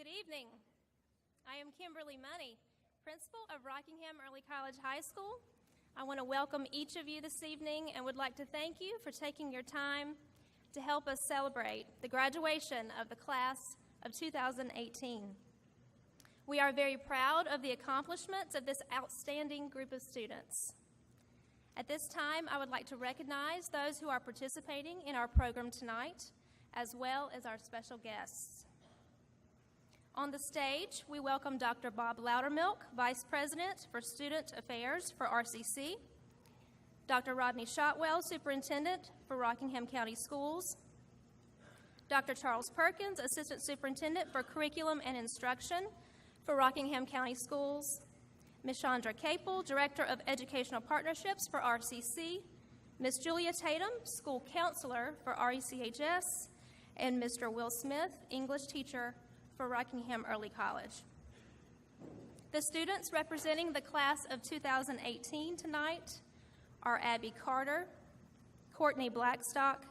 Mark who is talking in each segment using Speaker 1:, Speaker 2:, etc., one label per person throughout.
Speaker 1: Good evening. I am Kimberly Money, principal of Rockingham Early College High School. I want to welcome each of you this evening and would like to thank you for taking your time to help us celebrate the graduation of the class of 2018. We are very proud of the accomplishments of this outstanding group of students. At this time, I would like to recognize those who are participating in our program tonight, as well as our special guests. On the stage, we welcome Dr. Bob Loudermilk, Vice President for Student Affairs for RCC, Dr. Rodney Shotwell, Superintendent for Rockingham County Schools, Dr. Charles Perkins, Assistant Superintendent for Curriculum and Instruction for Rockingham County Schools, Ms. Chandra Capel, Director of Educational Partnerships for RCC, Ms. Julia Tatum, School Counselor for RECHS, and Mr. Will Smith, English Teacher for Rockingham Early College. The students representing the class of 2018 tonight are Abby Carter, Courtney Blackstock,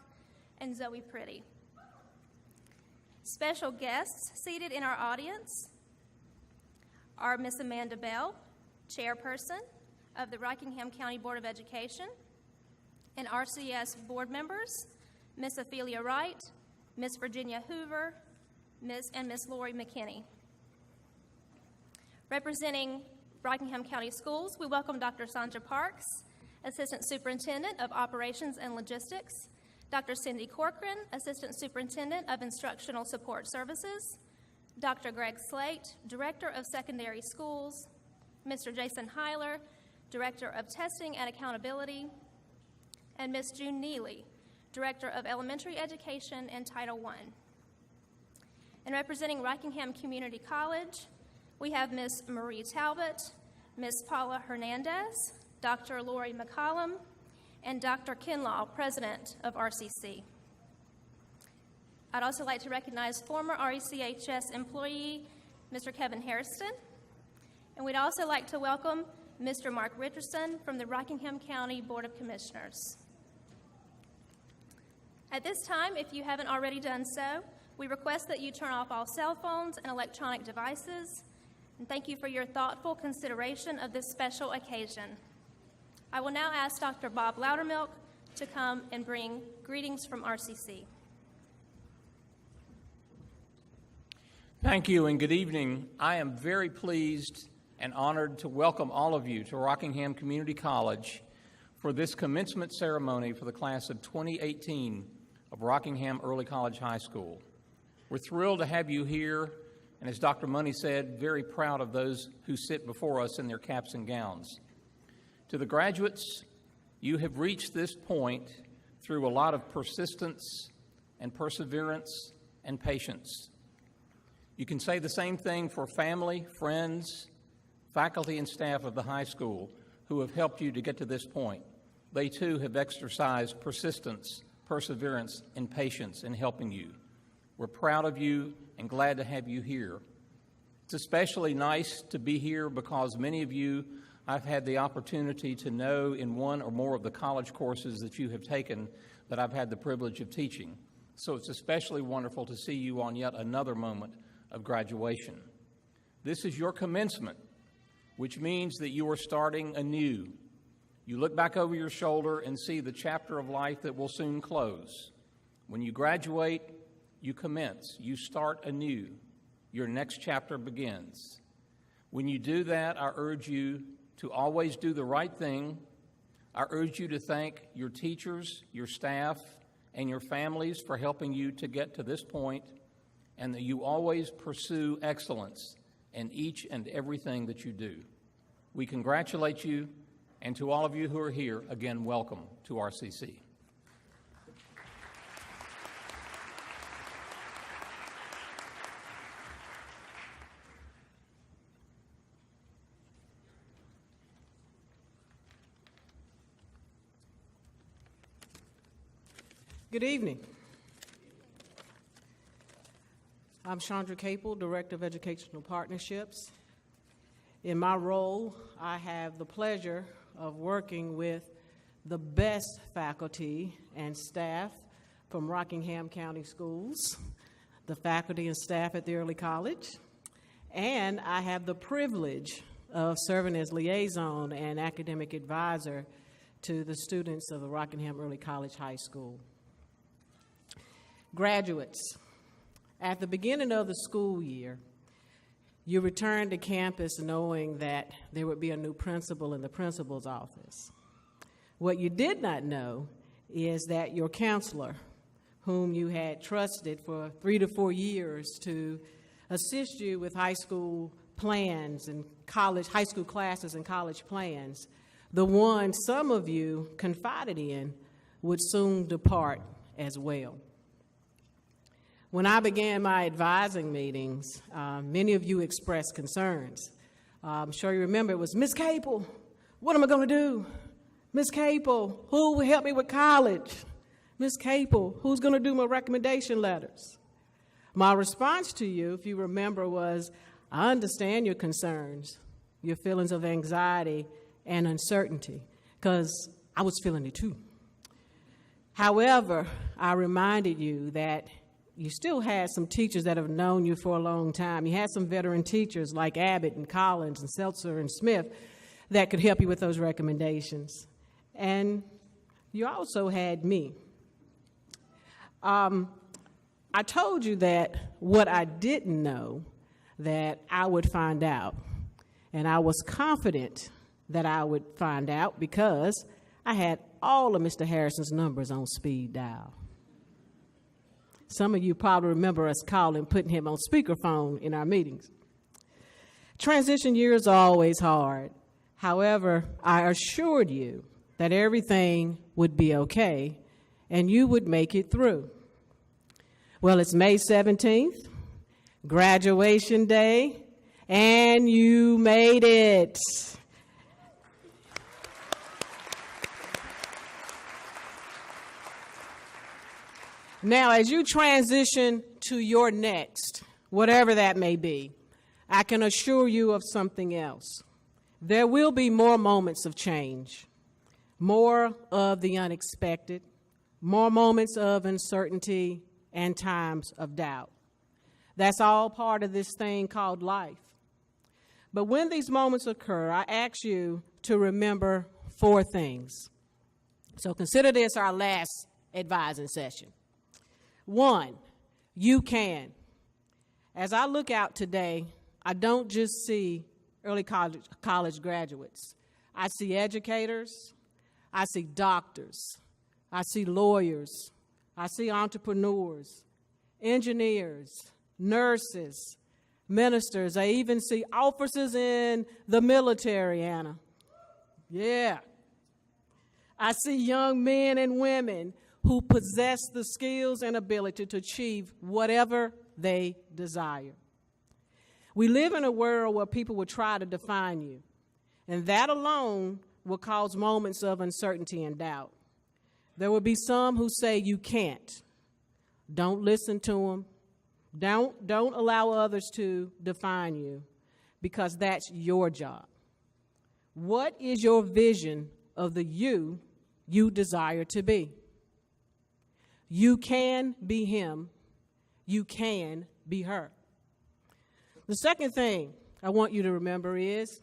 Speaker 1: and Zoe Pretty. Special guests seated in our audience are Miss Amanda Bell, Chairperson of the Rockingham County Board of Education, and RCS board members, Miss Ophelia Wright, Miss Virginia Hoover, Miss Lori McKinney. Representing Rockingham County Schools, we welcome Dr. Sandra Parks, Assistant Superintendent of Operations and Logistics, Dr. Cindy Corcoran, Assistant Superintendent of Instructional Support Services, Dr. Greg Slate, Director of Secondary Schools, Mr. Jason Heiler, Director of Testing and Accountability, and Ms. June Neely, Director of Elementary Education and Title I. And representing Rockingham Community College, we have Ms. Marie Talbot, Ms. Paula Hernandez, Dr. Lori McCollum, and Dr. Kinlaw, President of RCC. I'd also like to recognize former RECHS employee, Mr. Kevin Hairston, and we'd also like to welcome Mr. Mark Richardson from the Rockingham County Board of Commissioners. At this time, if you haven't already done so, we request that you turn off all cell phones and electronic devices, and thank you for your thoughtful consideration of this special occasion. I will now ask Dr. Bob Loudermilk to come and bring greetings from RCC.
Speaker 2: Thank you and good evening. I am very pleased and honored to welcome all of you to Rockingham Community College for this commencement ceremony for the class of 2018 of Rockingham Early College High School. We're thrilled to have you here, and as Dr. Money said, very proud of those who sit before us in their caps and gowns. To the graduates, you have reached this point through a lot of persistence and perseverance and patience. You can say the same thing for family, friends, faculty, and staff of the high school who have helped you to get to this point. They too have exercised persistence, perseverance, and patience in helping you. We're proud of you and glad to have you here. It's especially nice to be here because many of you I've had the opportunity to know in one or more of the college courses that you have taken that I've had the privilege of teaching. So it's especially wonderful to see you on yet another moment of graduation. This is your commencement, which means that you are starting anew. You look back over your shoulder and see the chapter of life that will soon close. When you graduate, you commence. You start anew. Your next chapter begins. When you do that, I urge you to always do the right thing. I urge you to thank your teachers, your staff, and your families for helping you to get to this point, and that you always pursue excellence in each and everything that you do. We congratulate you, and to all of you who are here, again, welcome to RCC.
Speaker 3: Good evening. I'm Chandra Capel, Director of Educational Partnerships. In my role, I have the pleasure of working with the best faculty and staff from Rockingham County Schools, the faculty and staff at the Early College, and I have the privilege of serving as liaison and academic advisor to the students of the Rockingham Early College High School. Graduates, at the beginning of the school year, you returned to campus knowing that there would be a new principal in the principal's office. What you did not know is that your counselor, whom you had trusted for 3 to 4 years to assist you with high school plans and high school classes and college plans, the one some of you confided in, would soon depart as well. When I began my advising meetings, many of you expressed concerns. I'm sure you remember it was, Ms. Capel, what am I going to do? Ms. Capel, who will help me with college? Ms. Capel, who's going to do my recommendation letters? My response to you, if you remember, was, I understand your concerns, your feelings of anxiety and uncertainty, because I was feeling it too. However, I reminded you that you still had some teachers that have known you for a long time. You had some veteran teachers like Abbott and Collins and Seltzer and Smith that could help you with those recommendations. And you also had me. I told you that what I didn't know, that I would find out. And I was confident that I would find out because I had all of Mr. Harrison's numbers on speed dial. Some of you probably remember us calling, putting him on speakerphone in our meetings. Transition years are always hard. However, I assured you that everything would be okay and you would make it through. Well, it's May 17th, graduation day, and you made it. Now, as you transition to your next, whatever that may be, I can assure you of something else. There will be more moments of change, more of the unexpected, more moments of uncertainty and times of doubt. That's all part of this thing called life. But when these moments occur, I ask you to remember 4 things. So consider this our last advising session. 1, you can. As I look out today, I don't just see early college graduates. I see educators, I see doctors, I see lawyers, I see entrepreneurs, engineers, nurses, ministers. I even see officers in the military, Anna. Yeah. I see young men and women who possess the skills and ability to achieve whatever they desire. We live in a world where people will try to define you, and that alone will cause moments of uncertainty and doubt. There will be some who say you can't. Don't listen to them. Don't allow others to define you, because that's your job. What is your vision of the you desire to be? You can be him. You can be her. The second thing I want you to remember is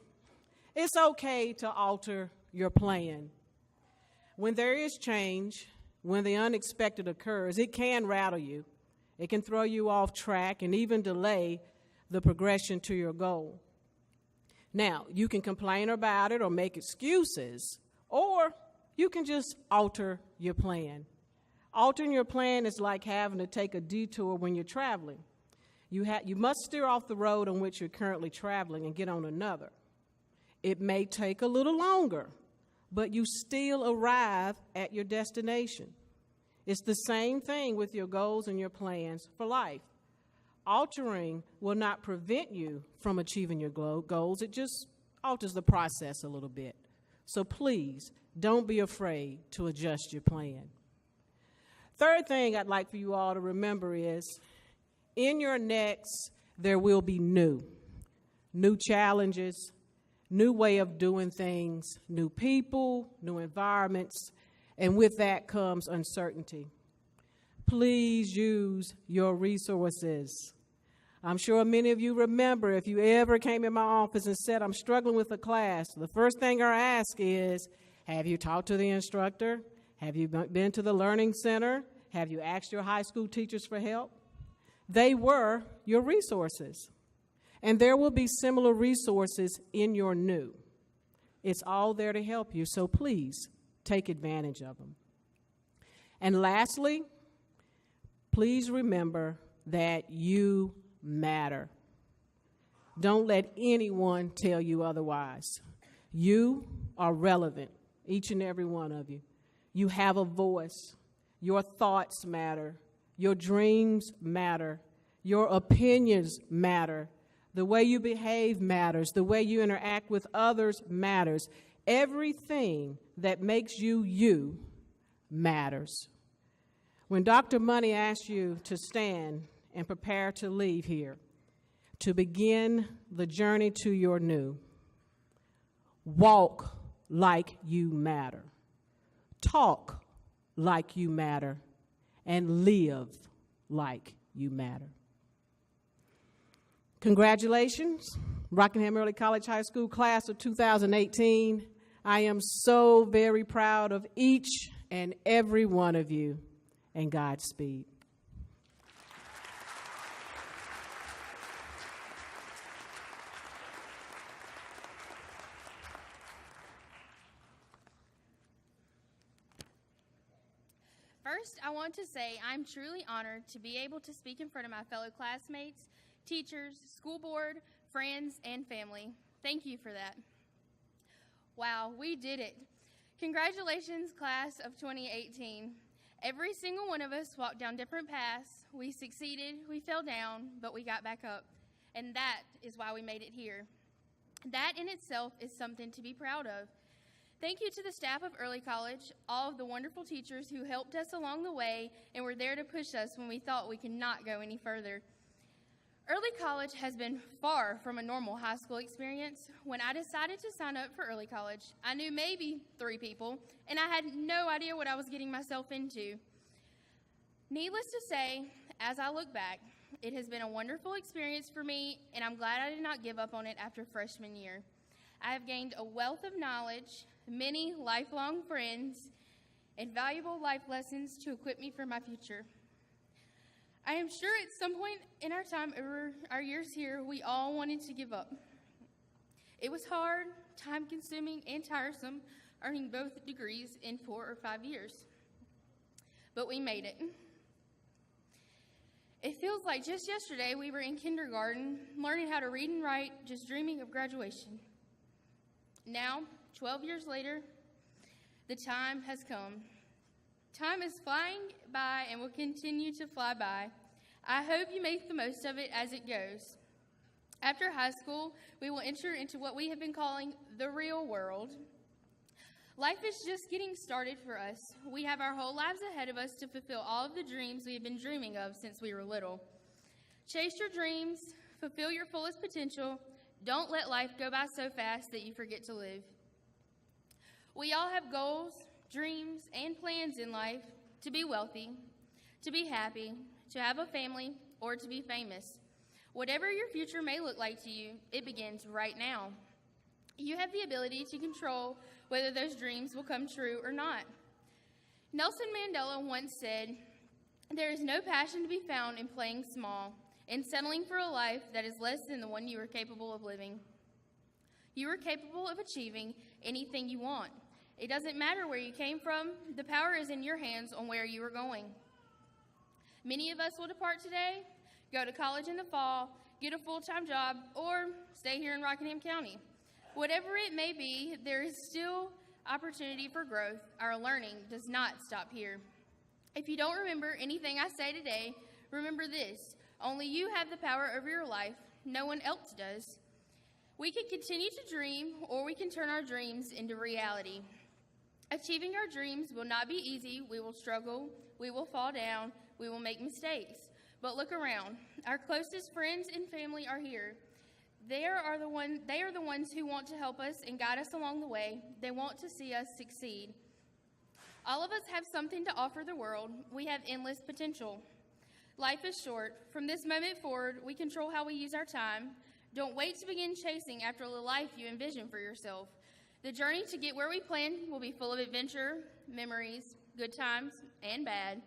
Speaker 3: it's okay to alter your plan. When there is change, when the unexpected occurs, it can rattle you. It can throw you off track and even delay the progression to your goal. Now, you can complain about it or make excuses, or you can just alter your plan. Altering your plan is like having to take a detour when you're traveling. You must steer off the road on which you're currently traveling and get on another. It may take a little longer, but you still arrive at your destination. It's the same thing with your goals and your plans for life. Altering will not prevent you from achieving your goals. It just alters the process a little bit. So please, don't be afraid to adjust your plan. Third thing I'd like for you all to remember is, in your next, there will be new challenges, new way of doing things, new people, new environments, and with that comes uncertainty. please use your resources. I'm sure many of you remember if you ever came in my office and said, I'm struggling with a class, the first thing I ask is, have you talked to the instructor? Have you been to the Learning Center? Have you asked your high school teachers for help? They were your resources. And there will be similar resources in your new. It's all there to help you, so please take advantage of them. And lastly, please remember that you matter. Don't let anyone tell you otherwise. You are relevant, each and every one of you. You have a voice. Your thoughts matter. Your dreams matter. Your opinions matter. The way you behave matters. The way you interact with others matters. Everything that makes you you matters. When Dr. Money asks you to stand and prepare to leave here, to begin the journey to your new, walk like you matter. Talk like you matter. And live like you matter. Congratulations, Rockingham Early College High School class of 2018. I am so very proud of each and every one of you, and Godspeed.
Speaker 4: First, I want to say I'm truly honored to be able to speak in front of my fellow classmates, teachers, school board, friends, and family. Thank you for that. Wow, we did it. Congratulations, class of 2018. Every single one of us walked down different paths. We succeeded, we fell down, but we got back up. And that is why we made it here. That in itself is something to be proud of. Thank you to the staff of Early College, all of the wonderful teachers who helped us along the way and were there to push us when we thought we could not go any further. Early College has been far from a normal high school experience. When I decided to sign up for Early College, I knew maybe 3 people, and I had no idea what I was getting myself into. Needless to say, as I look back, it has been a wonderful experience for me, and I'm glad I did not give up on it after freshman year. I have gained a wealth of knowledge, many lifelong friends, and valuable life lessons to equip me for my future. I am sure at some point in our time over our years here, we all wanted to give up. It was hard, time-consuming, and tiresome, earning both degrees in 4 or 5 years. But we made it. It feels like just yesterday we were in kindergarten, learning how to read and write, just dreaming of graduation. Now, 12 years later, the time has come. Time is flying by and will continue to fly by. I hope you make the most of it as it goes. After high school, we will enter into what we have been calling the real world. Life is just getting started for us. We have our whole lives ahead of us to fulfill all of the dreams we have been dreaming of since we were little. Chase your dreams, fulfill your fullest potential. Don't let life go by so fast that you forget to live. We all have goals, dreams, and plans in life: to be wealthy, to be happy, to have a family, or to be famous. Whatever your future may look like to you, it begins right now. You have the ability to control whether those dreams will come true or not. Nelson Mandela once said, "There is no passion to be found in playing small, in settling for a life that is less than the one you are capable of living." You are capable of achieving anything you want. It doesn't matter where you came from. The power is in your hands on where you are going. Many of us will depart today, go to college in the fall, get a full-time job, or stay here in Rockingham County. Whatever it may be, there is still opportunity for growth. Our learning does not stop here. If you don't remember anything I say today, remember this: only you have the power over your life. No one else does. We can continue to dream, or we can turn our dreams into reality. Achieving our dreams will not be easy. We will struggle. We will fall down. We will make mistakes. But look around. Our closest friends and family are here. They are the ones who want to help us and guide us along the way. They want to see us succeed. All of us have something to offer the world. We have endless potential. Life is short. From this moment forward, we control how we use our time. Don't wait to begin chasing after the life you envision for yourself. The journey to get where we plan will be full of adventure, memories, good times, and bad.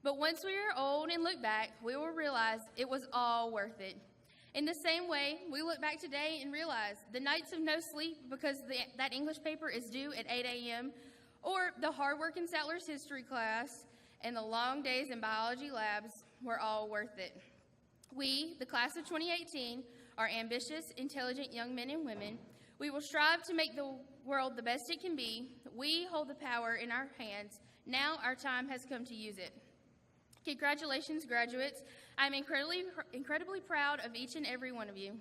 Speaker 4: But once we are old and look back, we will realize it was all worth it. In the same way, we look back today and realize the nights of no sleep because that English paper is due at 8 a.m., or the hard work in Sattler's history class and the long days in biology labs were all worth it. We, the class of 2018, are ambitious, intelligent young men and women. We will strive to make the world the best it can be. We hold the power in our hands. Now our time has come to use it. Congratulations, graduates. I'm incredibly proud of each and every one of you.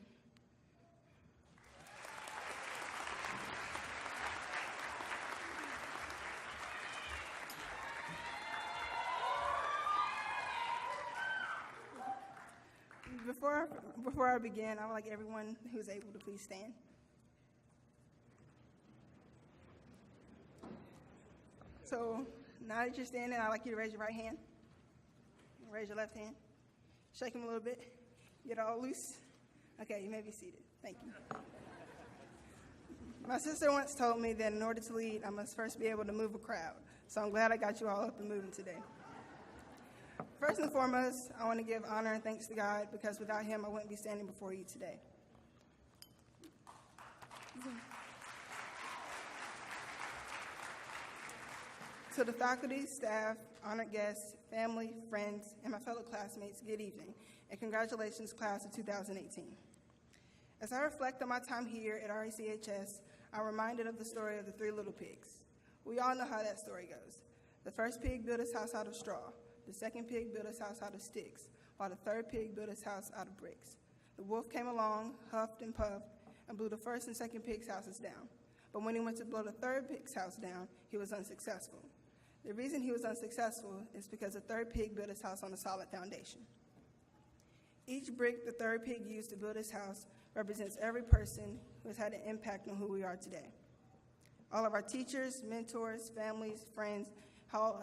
Speaker 5: Before I begin, I would like everyone who's able to please stand. So now that you're standing, I'd like you to raise your right hand. Raise your left hand. Shake them a little bit. Get all loose. Okay, you may be seated. Thank you. My sister once told me that in order to lead, I must first be able to move a crowd. So I'm glad I got you all up and moving today. First and foremost, I want to give honor and thanks to God, because without him, I wouldn't be standing before you today. To the faculty, staff, honored guests, family, friends, and my fellow classmates, good evening, and congratulations, class of 2018. As I reflect on my time here at RECHS, I'm reminded of the story of the 3 little pigs. We all know how that story goes. The first pig built his house out of straw. The second pig built his house out of sticks, while the third pig built his house out of bricks. The wolf came along, huffed and puffed, and blew the first and second pig's houses down. But when he went to blow the third pig's house down, he was unsuccessful. The reason he was unsuccessful is because the third pig built his house on a solid foundation. Each brick the third pig used to build his house represents every person who has had an impact on who we are today. All of our teachers, mentors, families, friends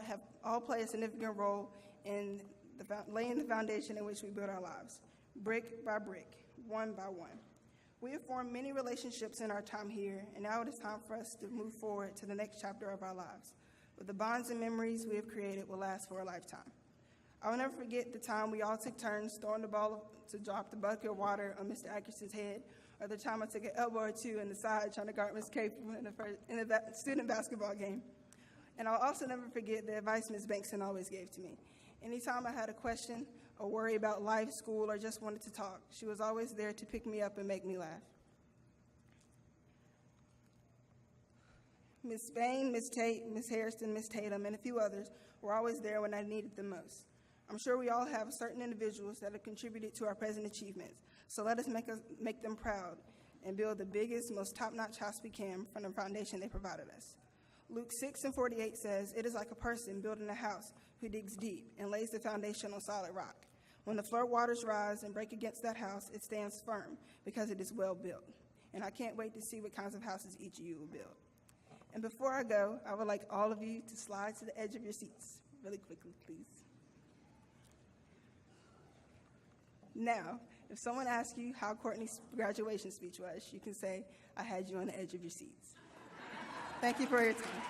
Speaker 5: have all played a significant role in laying the foundation in which we build our lives, brick by brick, one by one. We have formed many relationships in our time here, and now it is time for us to move forward to the next chapter of our lives. But the bonds and memories we have created will last for a lifetime. I will never forget the time we all took turns throwing the ball to drop the bucket of water on Mr. Atkinson's head, or the time I took an elbow or two in the side trying to guard Ms. Capel in a student basketball game. And I'll also never forget the advice Ms. Bankson always gave to me. Anytime I had a question or worry about life, school, or just wanted to talk, she was always there to pick me up and make me laugh. Ms. Bain, Ms. Tate, Ms. Harrison, Ms. Tatum, and a few others were always there when I needed them most. I'm sure we all have certain individuals that have contributed to our present achievements, so let us make them proud and build the biggest, most top-notch house we can from the foundation they provided us. Luke 6:48 says, "It is like a person building a house who digs deep and lays the foundation on solid rock. When the flood waters rise and break against that house, it stands firm because it is well built." And I can't wait to see what kinds of houses each of you will build. And before I go, I would like all of you to slide to the edge of your seats really quickly, please. Now, if someone asks you how Courtney's graduation speech was, you can say, "I had you on the edge of your seats." Thank you for your time.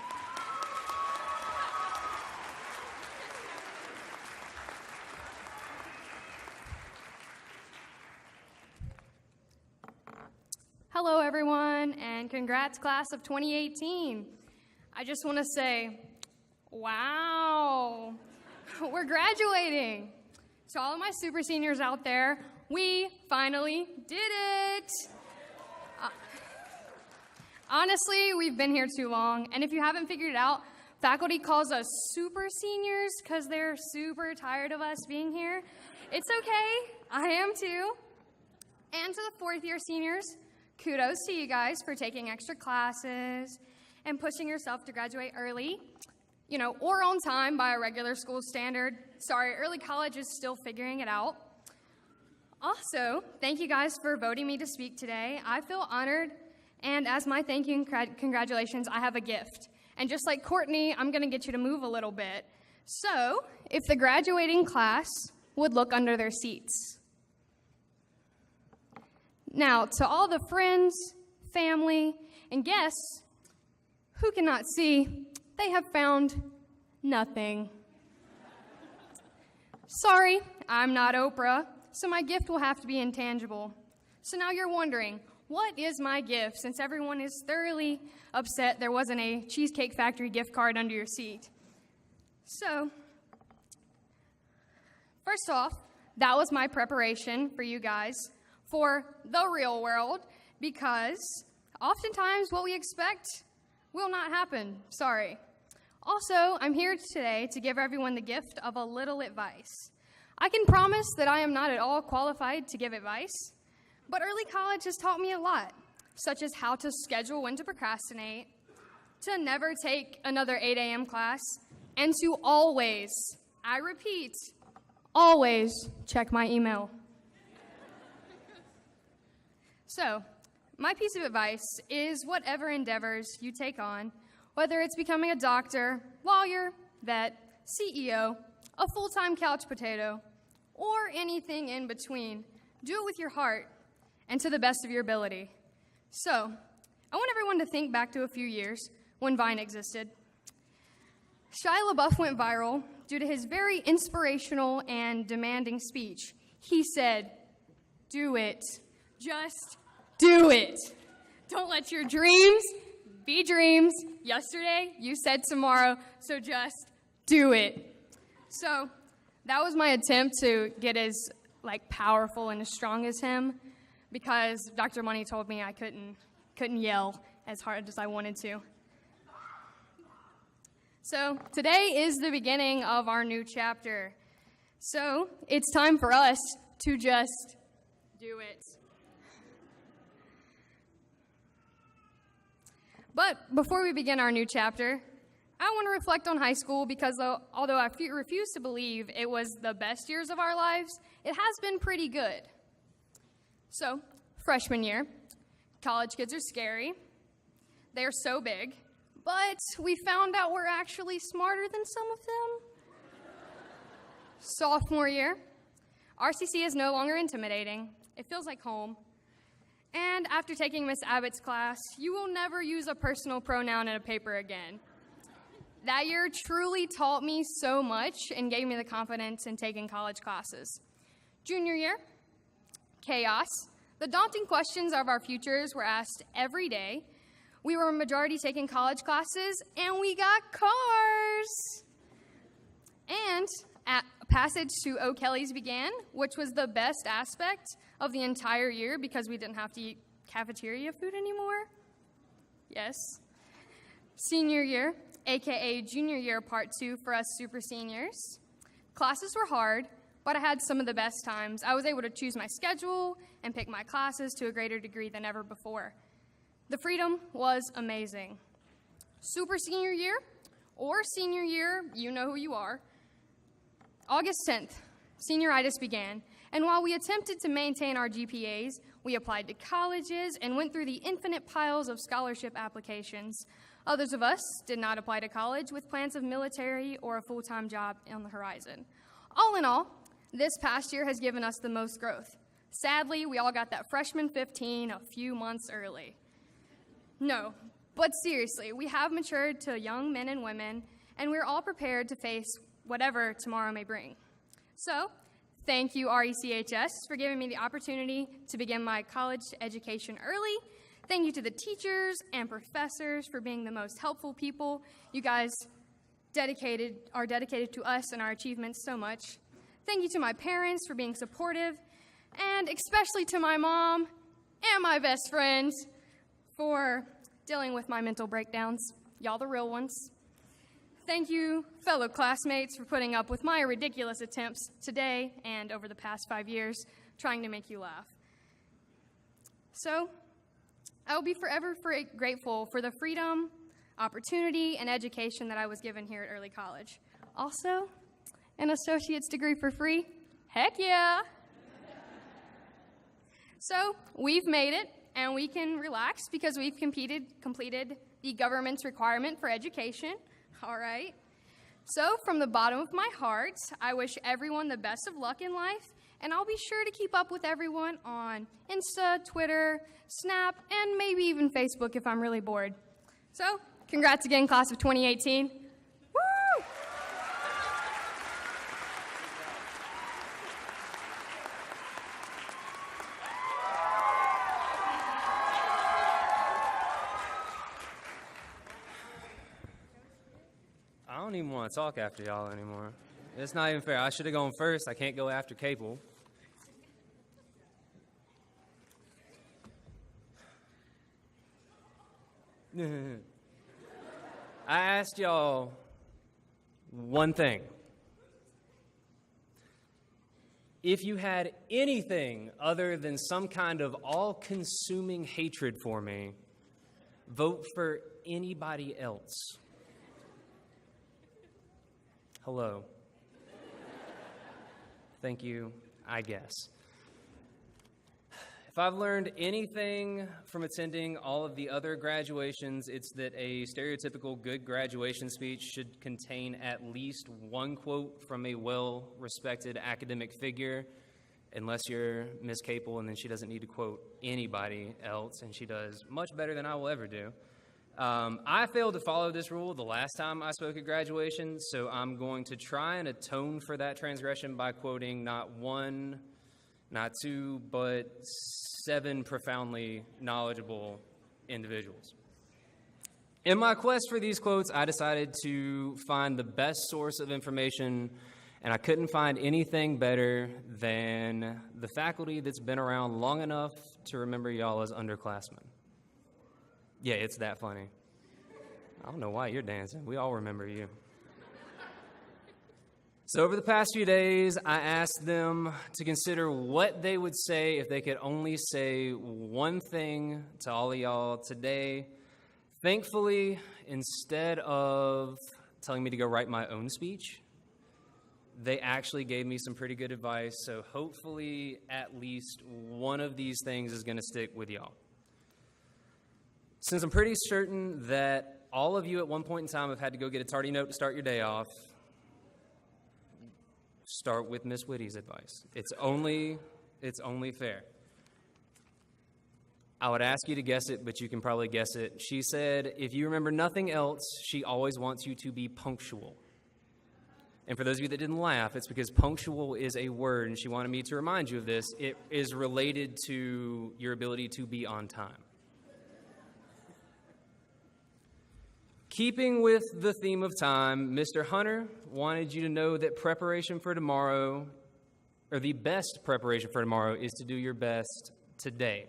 Speaker 6: Hello, everyone, and congrats, class of 2018. I just want to say, wow, we're graduating. To all of my super seniors out there, we finally did it. Honestly, we've been here too long, and if you haven't figured it out, faculty calls us super seniors because they're super tired of us being here. It's okay, I am too. And to the fourth-year seniors, kudos to you guys for taking extra classes and pushing yourself to graduate early, or on time by a regular school standard. Sorry, early college is still figuring it out. Also, thank you guys for voting me to speak today. I feel honored, and as my thank you and congratulations, I have a gift. And just like Courtney, I'm going to get you to move a little bit. So, if the graduating class would look under their seats. Now, to all the friends, family, and guests who cannot see, they have found nothing. Sorry, I'm not Oprah, so my gift will have to be intangible. So now you're wondering, what is my gift, since everyone is thoroughly upset there wasn't a Cheesecake Factory gift card under your seat? So, first off, that was my preparation for you guys for the real world, because oftentimes what we expect will not happen. Sorry. Also, I'm here today to give everyone the gift of a little advice. I can promise that I am not at all qualified to give advice, but early college has taught me a lot, such as how to schedule when to procrastinate, to never take another 8 a.m. class, and to always, I repeat, always check my email. So, my piece of advice is whatever endeavors you take on, whether it's becoming a doctor, lawyer, vet, CEO, a full-time couch potato, or anything in between, do it with your heart and to the best of your ability. So, I want everyone to think back to a few years when Vine existed. Shia LaBeouf went viral due to his very inspirational and demanding speech. He said, "Do it. Just do it. Don't let your dreams be dreams. Yesterday, you said tomorrow, so just do it." So that was my attempt to get as powerful and as strong as him, because Dr. Money told me I couldn't yell as hard as I wanted to. So today is the beginning of our new chapter. So it's time for us to just do it. But before we begin our new chapter, I want to reflect on high school, because although I refuse to believe it was the best years of our lives, it has been pretty good. So, freshman year, college kids are scary. They are so big, but we found out we're actually smarter than some of them. Sophomore year, RCC is no longer intimidating. It feels like home. And after taking Miss Abbott's class, you will never use a personal pronoun in a paper again. That year truly taught me so much and gave me the confidence in taking college classes. Junior year, chaos. The daunting questions of our futures were asked every day. We were a majority taking college classes, and we got cars. And a passage to O'Kelly's began, which was the best aspect of the entire year, because we didn't have to eat cafeteria food anymore. Yes. Senior year, aka junior year part 2 for us super seniors. Classes were hard, but I had some of the best times. I was able to choose my schedule and pick my classes to a greater degree than ever before. The freedom was amazing. Super senior year, or senior year, you know who you are. August 10th, senioritis began, and while we attempted to maintain our GPAs, we applied to colleges and went through the infinite piles of scholarship applications. Others of us did not apply to college with plans of military or a full-time job on the horizon. All in all, this past year has given us the most growth. Sadly, we all got that freshman 15 a few months early. No, but seriously, we have matured to young men and women, and we're all prepared to face whatever tomorrow may bring. So, thank you, RECHS, for giving me the opportunity to begin my college education early. Thank you to the teachers and professors for being the most helpful people. You guys are dedicated to us and our achievements so much. Thank you to my parents for being supportive, and especially to my mom and my best friend for dealing with my mental breakdowns. Y'all the real ones. Thank you, fellow classmates, for putting up with my ridiculous attempts today and over the past 5 years trying to make you laugh. So, I will be forever grateful for the freedom, opportunity, and education that I was given here at Early College. Also, an associate's degree for free? Heck yeah! So, we've made it, and we can relax because we've completed the government's requirement for education. All right. So from the bottom of my heart, I wish everyone the best of luck in life, and I'll be sure to keep up with everyone on Insta, Twitter, Snap, and maybe even Facebook if I'm really bored. So, congrats again, class of 2018. Woo!
Speaker 7: I don't even want to talk after y'all anymore. It's not even fair. I should have gone first. I can't go after Capel. I asked y'all one thing. If you had anything other than some kind of all-consuming hatred for me, vote for anybody else. Hello. Thank you, I guess. If I've learned anything from attending all of the other graduations, it's that a stereotypical good graduation speech should contain at least one quote from a well-respected academic figure, unless you're Miss Capel, and then she doesn't need to quote anybody else, and she does much better than I will ever do. I failed to follow this rule the last time I spoke at graduation, so I'm going to try and atone for that transgression by quoting not one, not two, but 7 profoundly knowledgeable individuals. In my quest for these quotes, I decided to find the best source of information, and I couldn't find anything better than the faculty that's been around long enough to remember y'all as underclassmen. Yeah, it's that funny. I don't know why you're dancing. We all remember you. So over the past few days, I asked them to consider what they would say if they could only say one thing to all of y'all today. Thankfully, instead of telling me to go write my own speech, they actually gave me some pretty good advice. So hopefully at least one of these things is going to stick with y'all. Since I'm pretty certain that all of you at one point in time have had to go get a tardy note to start your day off, start with Miss Whitty's advice. It's only fair. I would ask you to guess it, but you can probably guess it. She said, if you remember nothing else, she always wants you to be punctual. And for those of you that didn't laugh, it's because punctual is a word, and she wanted me to remind you of this. It is related to your ability to be on time. Keeping with the theme of time, Mr. Hunter wanted you to know that preparation for tomorrow, or the best preparation for tomorrow, is to do your best today.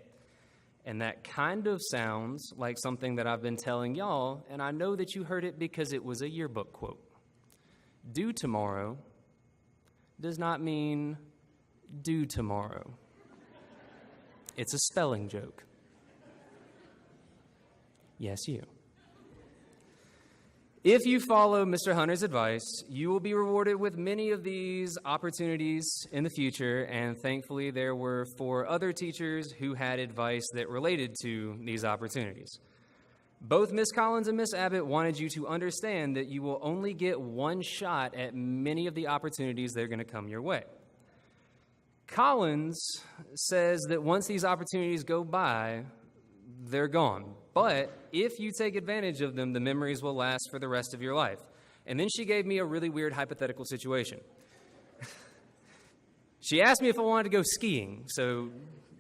Speaker 7: And that kind of sounds like something that I've been telling y'all, and I know that you heard it because it was a yearbook quote. Do tomorrow does not mean do tomorrow. It's a spelling joke. Yes, you. If you follow Mr. Hunter's advice, you will be rewarded with many of these opportunities in the future, and thankfully there were 4 other teachers who had advice that related to these opportunities. Both Miss Collins and Miss Abbott wanted you to understand that you will only get one shot at many of the opportunities that are going to come your way. Collins says that once these opportunities go by, they're gone. But if you take advantage of them, the memories will last for the rest of your life. And then she gave me a really weird hypothetical situation. She asked me if I wanted to go skiing, so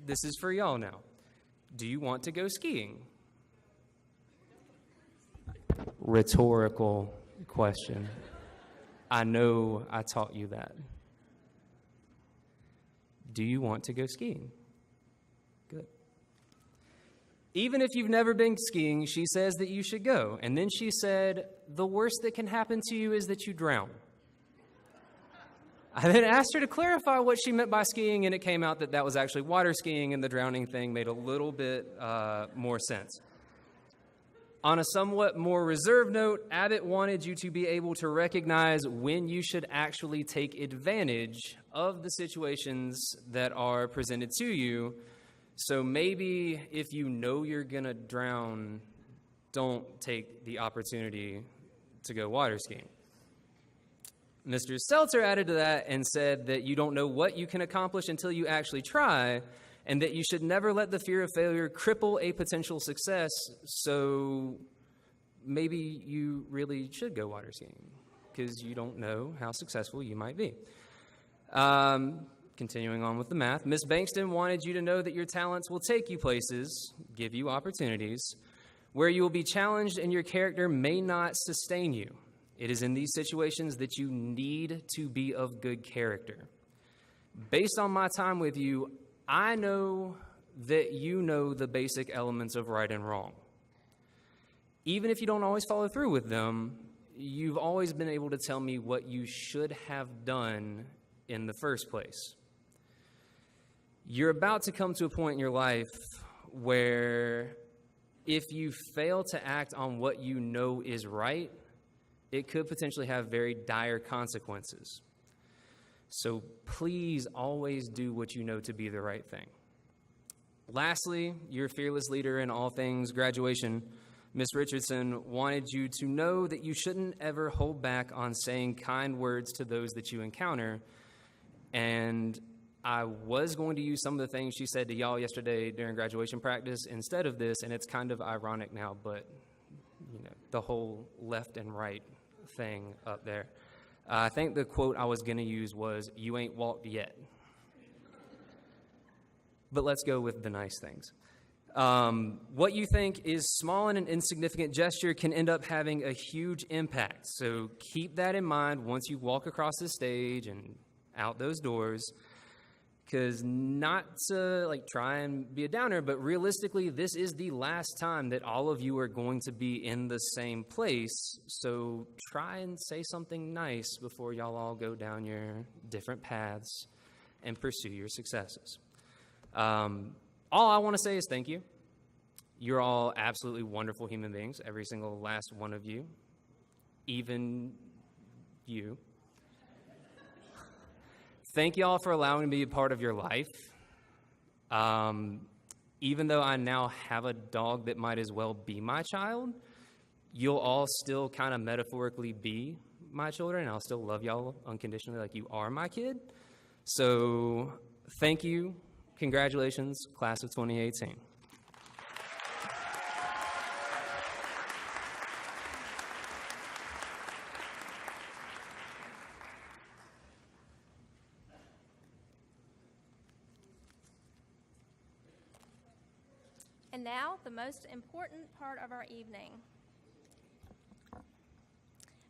Speaker 7: this is for y'all now. Do you want to go skiing? Rhetorical question. I know I taught you that. Do you want to go skiing? Good. Even if you've never been skiing, she says that you should go. And then she said, the worst that can happen to you is that you drown. I then asked her to clarify what she meant by skiing, and it came out that that was actually water skiing, and the drowning thing made a little bit more sense. On a somewhat more reserved note, Abbott wanted you to be able to recognize when you should actually take advantage of the situations that are presented to you, So maybe if you know you're going to drown, don't take the opportunity to go water skiing. Mr. Seltzer added to that and said that you don't know what you can accomplish until you actually try, and that you should never let the fear of failure cripple a potential success, so maybe you really should go water skiing, because you don't know how successful you might be. Continuing on with the math, Miss Bankston wanted you to know that your talents will take you places, give you opportunities, where you will be challenged and your character may not sustain you. It is in these situations that you need to be of good character. Based on my time with you, I know that you know the basic elements of right and wrong. Even if you don't always follow through with them, you've always been able to tell me what you should have done in the first place. You're about to come to a point in your life where if you fail to act on what you know is right, it could potentially have very dire consequences. So please always do what you know to be the right thing. Lastly, your fearless leader in all things graduation, Ms. Richardson, wanted you to know that you shouldn't ever hold back on saying kind words to those that you encounter. And I was going to use some of the things she said to y'all yesterday during graduation practice instead of this, and it's kind of ironic now, but you know, the whole left and right thing up there. I think the quote I was going to use was, "You ain't walked yet." But let's go with the nice things. What you think is small and an insignificant gesture can end up having a huge impact. So keep that in mind once you walk across the stage and out those doors. Because not to try and be a downer, but realistically, this is the last time that all of you are going to be in the same place. So try and say something nice before y'all all go down your different paths and pursue your successes. All I want to say is thank you. You're all absolutely wonderful human beings, every single last one of you, even you. Thank you all for allowing me to be a part of your life. Even though I now have a dog that might as well be my child, you'll all still kind of metaphorically be my children, and I'll still love y'all unconditionally like you are my kid. So thank you. Congratulations, class of 2018.
Speaker 1: And now, the most important part of our evening.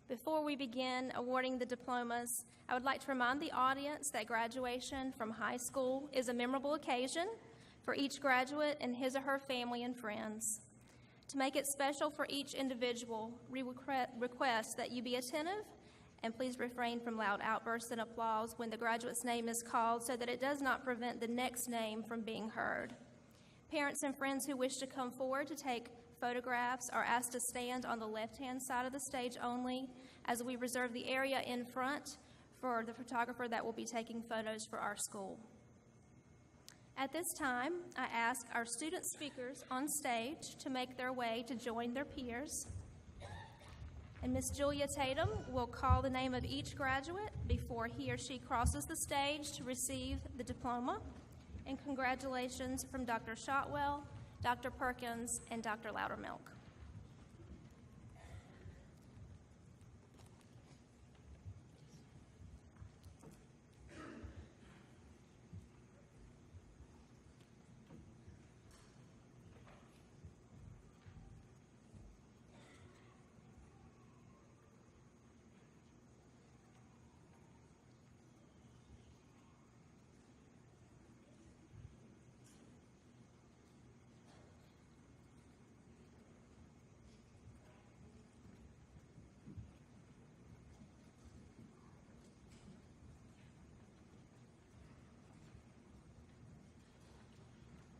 Speaker 1: Before we begin awarding the diplomas, I would like to remind the audience that graduation from high school is a memorable occasion for each graduate and his or her family and friends. To make it special for each individual, we request that you be attentive and please refrain from loud outbursts and applause when the graduate's name is called so that it does not prevent the next name from being heard. Parents and friends who wish to come forward to take photographs are asked to stand on the left-hand side of the stage only, as we reserve the area in front for the photographer that will be taking photos for our school. At this time, I ask our student speakers on stage to make their way to join their peers. And Ms. Julia Tatum will call the name of each graduate before he or she crosses the stage to receive the diploma. And congratulations from Dr. Shotwell, Dr. Perkins, and Dr. Loudermilk.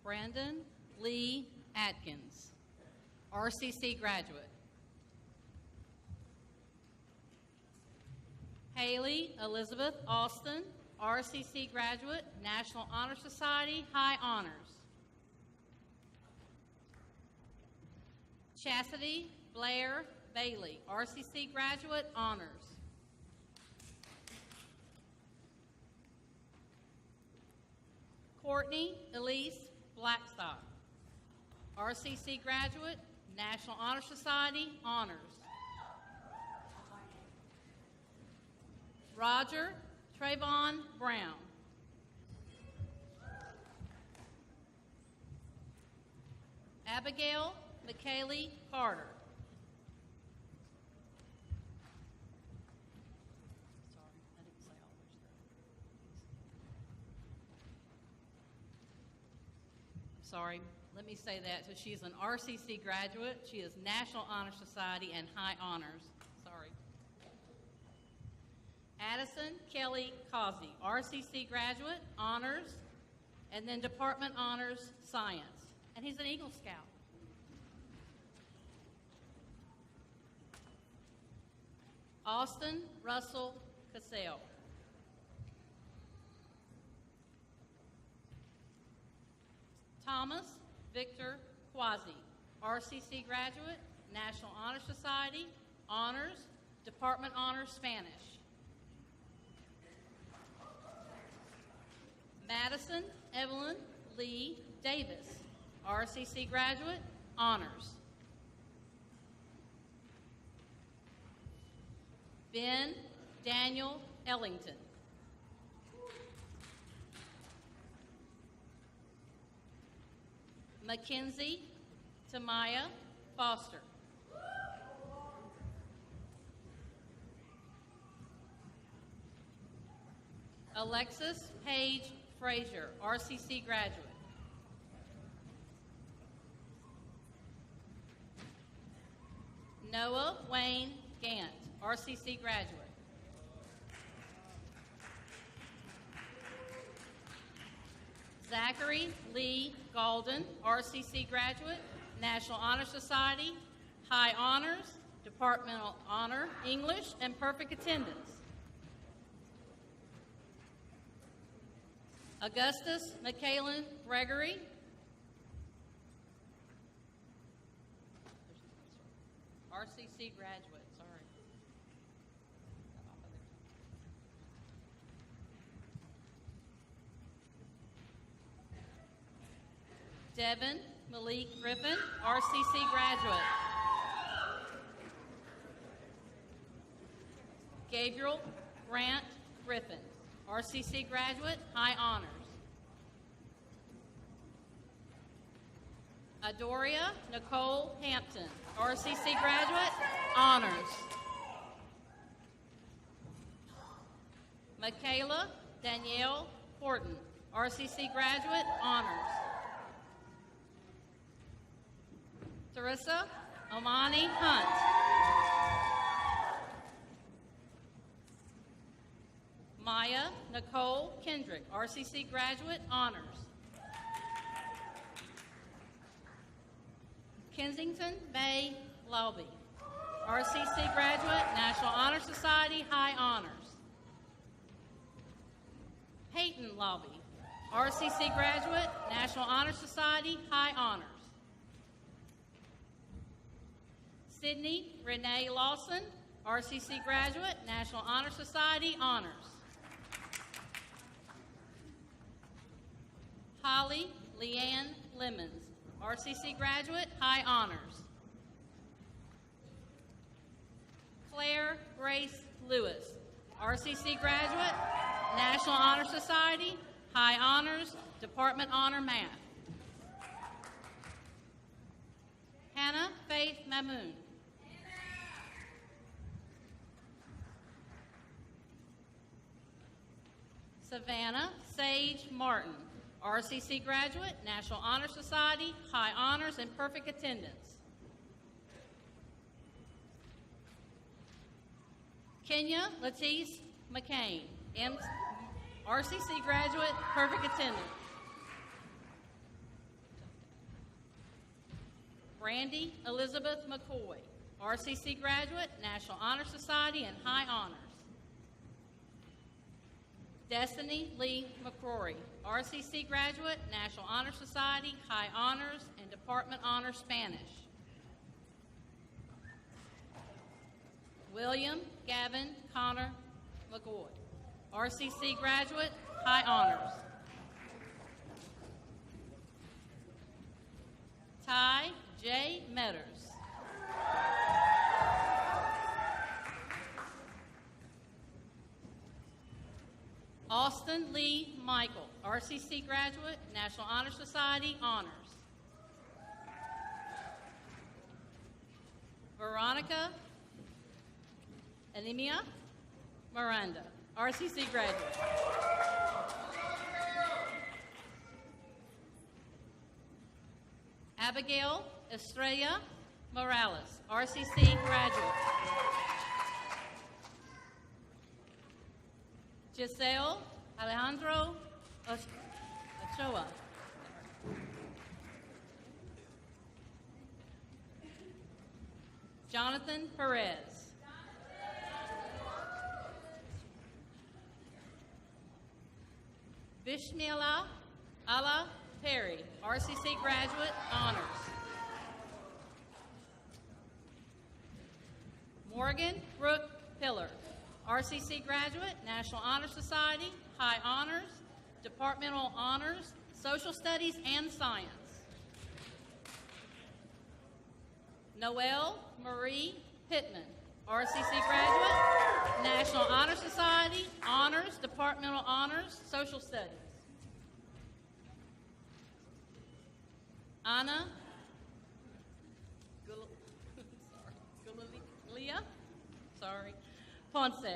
Speaker 8: Brandon Lee Atkins, RCC graduate. Haley Elizabeth Austin, RCC graduate, National Honor Society, High Honors. Chastity Blair Bailey, RCC graduate, honors. Courtney Elise Blackstock, RCC graduate, National Honor Society, honors. Roger Trayvon Brown. Abigail McKaylee Carter. Sorry, I didn't say all those things. Sorry, let me say that. So she is an RCC graduate. She is National Honor Society and High Honors. Sorry. Addison Kelly Causey, RCC graduate, honors, and then Department Honors Science. And he's an Eagle Scout. Austin Russell Cassell. Thomas Victor Quasi, RCC graduate, National Honor Society, honors, Department Honors Spanish. Madison Evelyn Lee Davis, RCC graduate, honors. Ben Daniel Ellington. Mackenzie Tamaya Foster. Alexis Paige Frazier, RCC graduate. Noah Wayne Gant, RCC graduate. Zachary Lee Galden, RCC graduate, National Honor Society, High Honors, Departmental Honor, English, and perfect attendance. Augustus McCallan Gregory. RCC graduate, sorry. Devin Malik Griffin, RCC graduate. Gabriel Grant Griffin, RCC graduate, high honors. Adoria Nicole Hampton, RCC graduate, honors. Michaela Danielle Horton, RCC graduate, honors. Teresa Omani Hunt. Maya Nicole Kendrick, RCC graduate, honors. Kensington May Lobby, RCC graduate, National Honor Society, high honors. Peyton Lobby, RCC graduate, National Honor Society, high honors. Sydney Renee Lawson, RCC graduate, National Honor Society, honors. Holly Leanne Lemons, RCC graduate, high honors. Claire Grace Lewis, RCC graduate, National Honor Society, high honors, Department Honor Math. Hannah Faith Mamoon. Savannah Sage Martin, RCC graduate, National Honor Society, high honors, and perfect attendance. Kenya Latisse McCain, RCC graduate, perfect attendance. Brandy Elizabeth McCoy, RCC graduate, National Honor Society, and high honors. Destiny Lee McCrory, RCC graduate, National Honor Society, high honors, and Department Honor Spanish. William Gavin Connor McCoy, RCC graduate, high honors. Ty J. Metters. Austin Lee Michael, RCC graduate, National Honor Society, honors. Veronica Anemia Miranda, RCC graduate. Abigail Estrella Morales, RCC graduate. Giselle Alejandro Ochoa. Jonathan Perez. Bishmila Ala Perry, RCC graduate, honors. Morgan Brooke Pillar, RCC graduate, National Honor Society, high honors, departmental honors, social studies, and science. Noelle Marie Pittman, RCC graduate, National Honor Society, honors, departmental honors, social studies. Anna Ponce,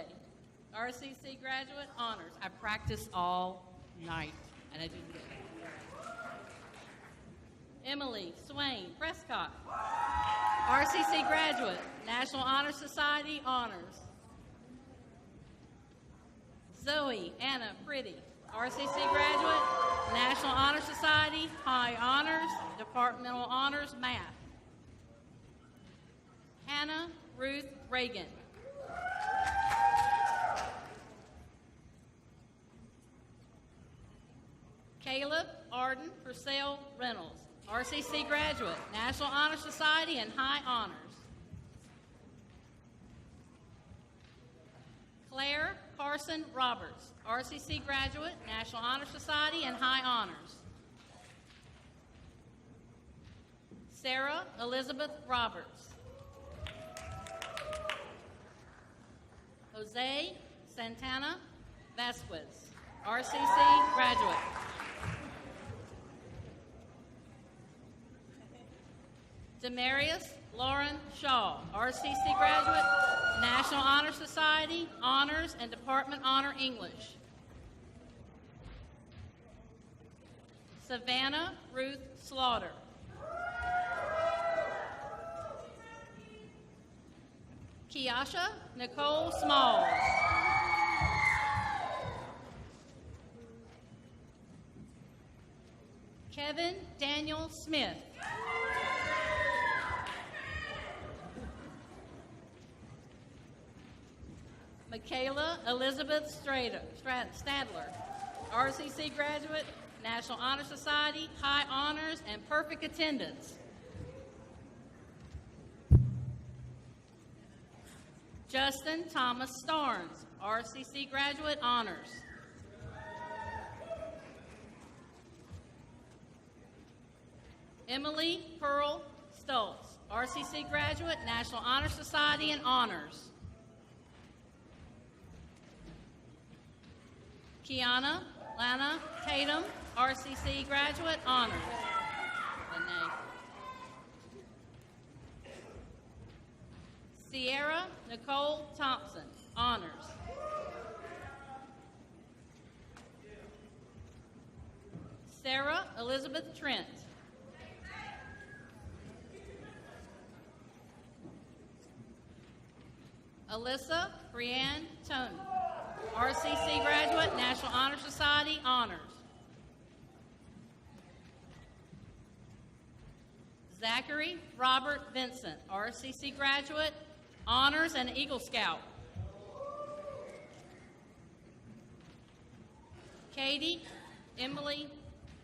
Speaker 8: RCC graduate, honors. I practiced all night, and I didn't get it. Emily Swain Prescott, RCC graduate, National Honor Society, honors. Zoe Anna Pretty, RCC graduate, National Honor Society, high honors, departmental honors, math. Hannah Ruth Reagan. Caleb Arden Purcell Reynolds, RCC graduate, National Honor Society, and high honors. Claire Carson Roberts, RCC graduate, National Honor Society, and high honors. Sarah Elizabeth Roberts. Jose Santana Vasquez, RCC graduate. Demarius Lauren Shaw, RCC graduate, National Honor Society, honors, and Department Honor English. Savannah Ruth Slaughter. Kiasha Nicole Smalls. Kevin Daniel Smith. Michaela Elizabeth Stadler, RCC graduate, National Honor Society, high honors, and perfect attendance. Justin Thomas Starnes, RCC graduate, honors. Emily Pearl Stoltz, RCC graduate, National Honor Society, and honors. Kiana Lana Tatum, RCC graduate, honors. Sierra Nicole Thompson, honors. Sarah Elizabeth Trent. Alyssa Brianne Tone, RCC graduate, National Honor Society, honors. Zachary Robert Vincent, RCC graduate, honors, and Eagle Scout. Katie Emily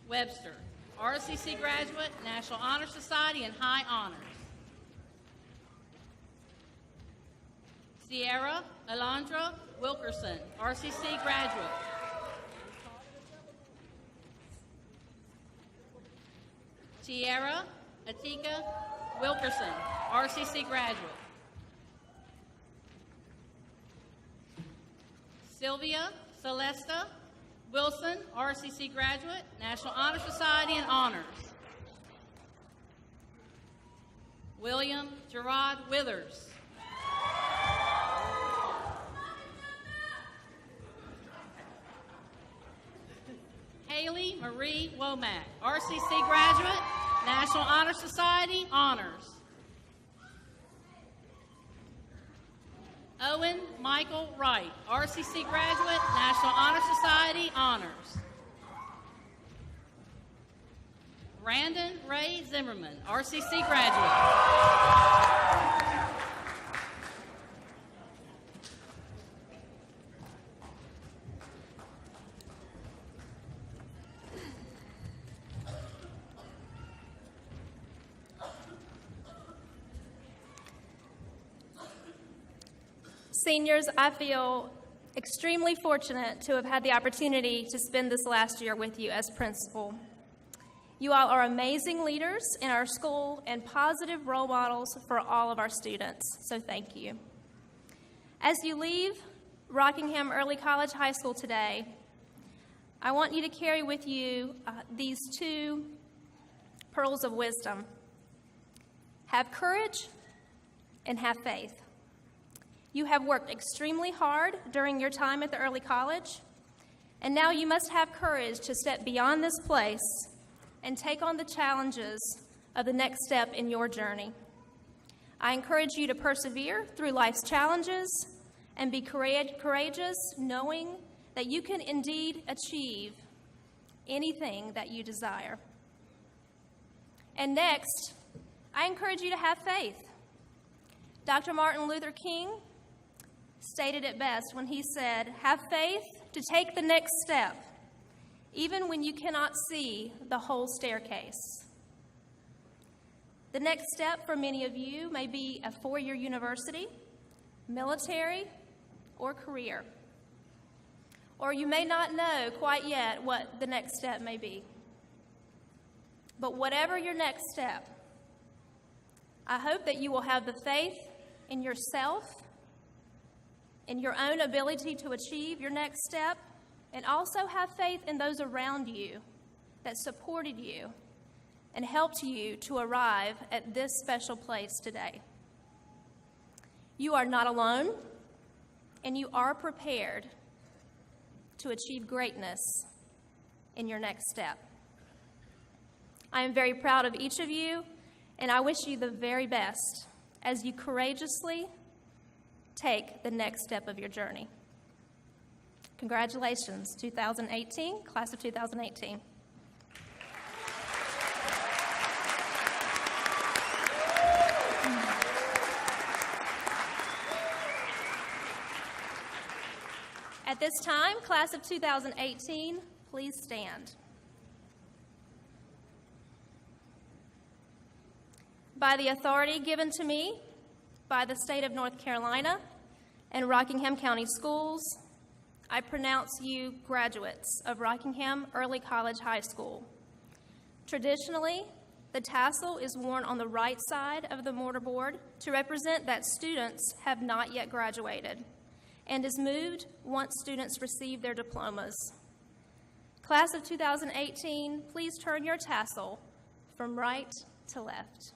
Speaker 8: Webster, RCC graduate, National Honor Society, and high honors. Sierra Alondra Wilkerson, RCC graduate. Tierra Atika Wilkerson, RCC graduate. Sylvia Celesta Wilson, RCC graduate, National Honor Society and Honors. William Gerard Withers. Haley Marie Womack, RCC graduate, National Honor Society, Honors. Owen Michael Wright, RCC graduate, National Honor Society, Honors. Brandon Ray Zimmerman, RCC graduate.
Speaker 1: Seniors, I feel extremely fortunate to have had the opportunity to spend this last year with you as principal. You all are amazing leaders in our school and positive role models for all of our students, so thank you. As you leave Rockingham Early College High School today, I want you to carry with you these two pearls of wisdom. Have courage and have faith. You have worked extremely hard during your time at the early college, and now you must have courage to step beyond this place and take on the challenges of the next step in your journey. I encourage you to persevere through life's challenges and be courageous, knowing that you can indeed achieve anything that you desire. And next, I encourage you to have faith. Dr. Martin Luther King stated it best when he said, "Have faith to take the next step, even when you cannot see the whole staircase." The next step for many of you may be a four-year university, military, or career. Or you may not know quite yet what the next step may be. But whatever your next step, I hope that you will have the faith in yourself, in your own ability to achieve your next step, and also have faith in those around you that supported you and helped you to arrive at this special place today. You are not alone, and you are prepared to achieve greatness in your next step. I am very proud of each of you, and I wish you the very best as you courageously take the next step of your journey. Congratulations, 2018, class of 2018. At this time, class of 2018, please stand. By the authority given to me by the state of North Carolina and Rockingham County Schools, I pronounce you graduates of Rockingham Early College High School. Traditionally, the tassel is worn on the right side of the mortarboard to represent that students have not yet graduated, and is moved once students receive their diplomas. Class of 2018, please turn your tassel from right to left.